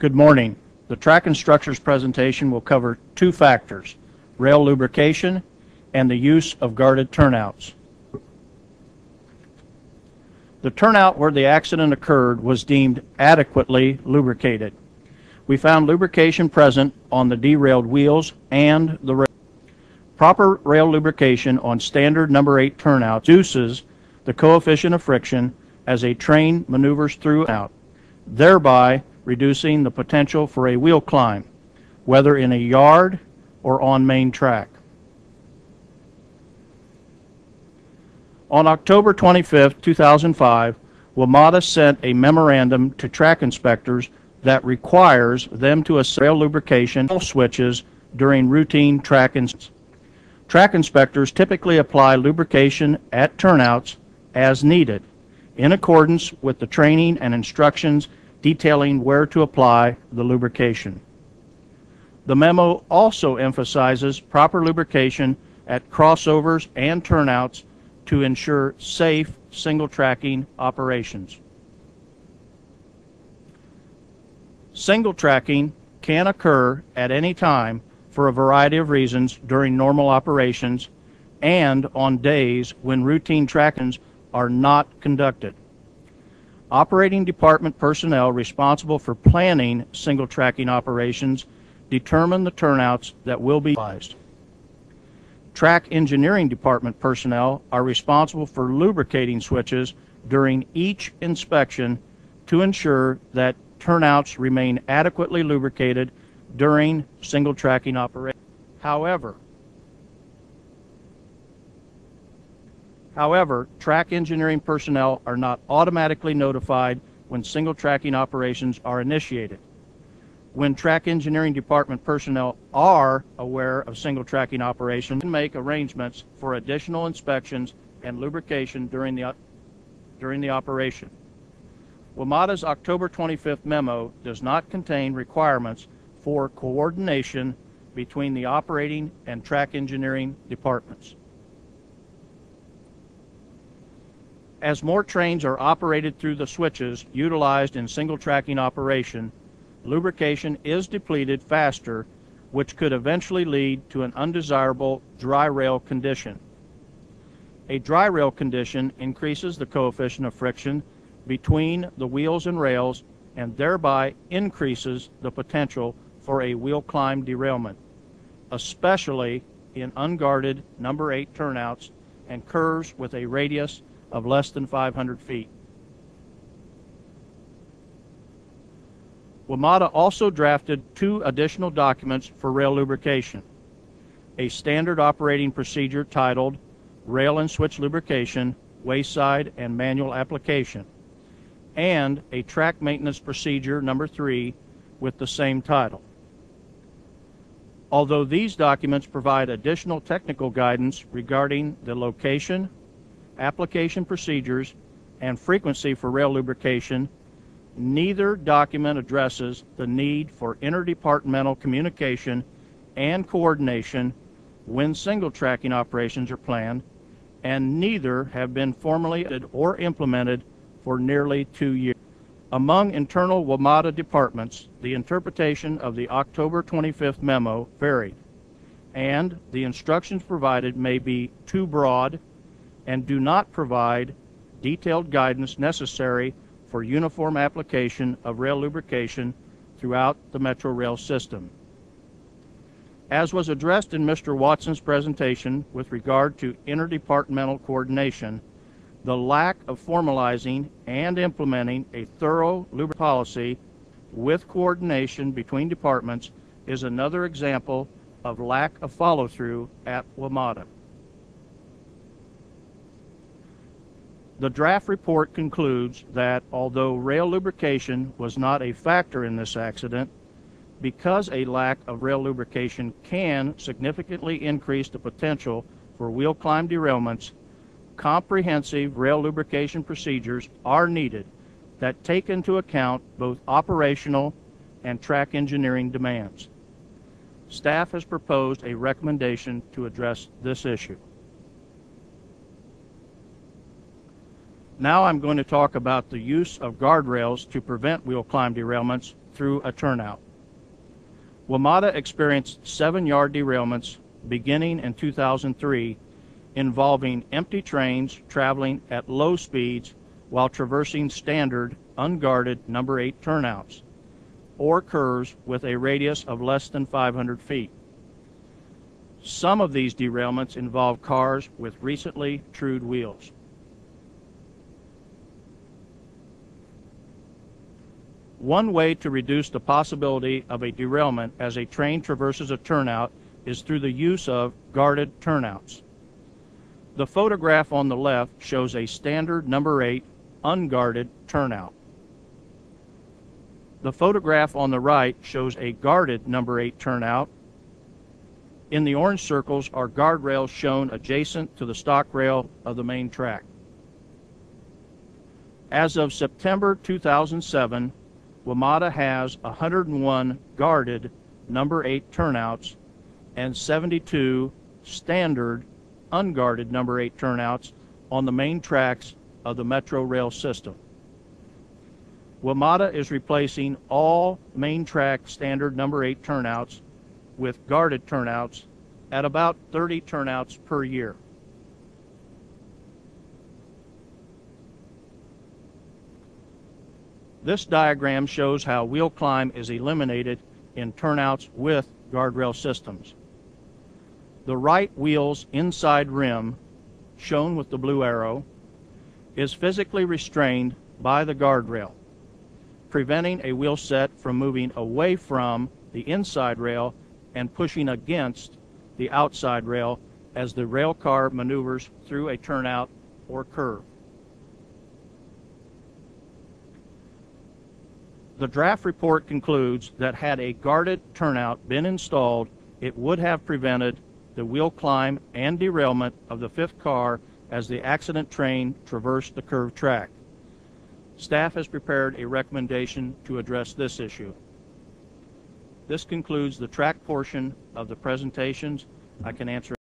Good morning. The Track and Structures presentation will cover two factors, rail lubrication and the use of guarded turnouts. The turnout where the accident occurred was deemed adequately lubricated. We found lubrication present on the derailed wheels and the rail. Proper rail lubrication on standard number 8 turnouts reduces the coefficient of friction as a train maneuvers through and out, thereby reducing the potential for a wheel climb, whether in a yard or on main track. On October 25, 2005, WMATA sent a memorandum to track inspectors that requires them to assess rail lubrication switches during routine track inspections. Track inspectors typically apply lubrication at turnouts as needed, in accordance with the training and instructions detailing where to apply the lubrication. The memo also emphasizes proper lubrication at crossovers and turnouts to ensure safe single tracking operations. Single tracking can occur at any time for a variety of reasons during normal operations and on days when routine trackings are not conducted. Operating department personnel responsible for planning single tracking operations determine the turnouts that will be utilized. Track engineering department personnel are responsible for lubricating switches during each inspection to ensure that turnouts remain adequately lubricated during single tracking operations. However, track engineering personnel are not automatically notified when single tracking operations are initiated. When track engineering department personnel are aware of single tracking operations, can make arrangements for additional inspections and lubrication during the operation. WMATA's October 25th memo does not contain requirements for coordination between the operating and track engineering departments. As more trains are operated through the switches utilized in single tracking operation, lubrication is depleted faster, which could eventually lead to an undesirable dry rail condition. A dry rail condition increases the coefficient of friction between the wheels and rails and thereby increases the potential for a wheel climb derailment, especially in unguarded number 8 turnouts and curves with a radius of less than 500 feet. WMATA also drafted 2 additional documents for rail lubrication: a standard operating procedure titled Rail and Switch Lubrication, Wayside and Manual Application, and a track maintenance procedure number 3 with the same title. Although these documents provide additional technical guidance regarding the location, application procedures, and frequency for rail lubrication, neither document addresses the need for interdepartmental communication and coordination when single tracking operations are planned, and neither have been formally or implemented for nearly 2 years. Among internal WMATA departments, the interpretation of the October 25th memo varied, and the instructions provided may be too broad and do not provide detailed guidance necessary for uniform application of rail lubrication throughout the Metro Rail system. As was addressed in Mr. Watson's presentation with regard to interdepartmental coordination, the lack of formalizing and implementing a thorough lubrication policy with coordination between departments is another example of lack of follow-through at WMATA. The draft report concludes that although rail lubrication was not a factor in this accident, because a lack of rail lubrication can significantly increase the potential for wheel climb derailments, comprehensive rail lubrication procedures are needed that take into account both operational and track engineering demands. Staff has proposed a recommendation to address this issue. Now I'm going to talk about the use of guardrails to prevent wheel climb derailments through a turnout. WMATA experienced 7-yard derailments beginning in 2003 involving empty trains traveling at low speeds while traversing standard unguarded number 8 turnouts or curves with a radius of less than 500 feet. Some of these derailments involve cars with recently trued wheels. One way to reduce the possibility of a derailment as a train traverses a turnout is through the use of guarded turnouts. The photograph on the left shows a standard number 8 unguarded turnout. The photograph on the right shows a guarded number 8 turnout. In the orange circles are guardrails shown adjacent to the stock rail of the main track. As of September 2007, WMATA has 101 guarded number 8 turnouts and 72 standard unguarded number 8 turnouts on the main tracks of the Metro rail system. WMATA is replacing all main track standard number 8 turnouts with guarded turnouts at about 30 turnouts per year. This diagram shows how wheel climb is eliminated in turnouts with guardrail systems. The right wheel's inside rim, shown with the blue arrow, is physically restrained by the guardrail, preventing a wheel set from moving away from the inside rail and pushing against the outside rail as the rail car maneuvers through a turnout or curve. The draft report concludes that had a guarded turnout been installed, it would have prevented the wheel climb and derailment of the 5th car as the accident train traversed the curved track. Staff has prepared a recommendation to address this issue. This concludes the track portion of the presentations. I can answer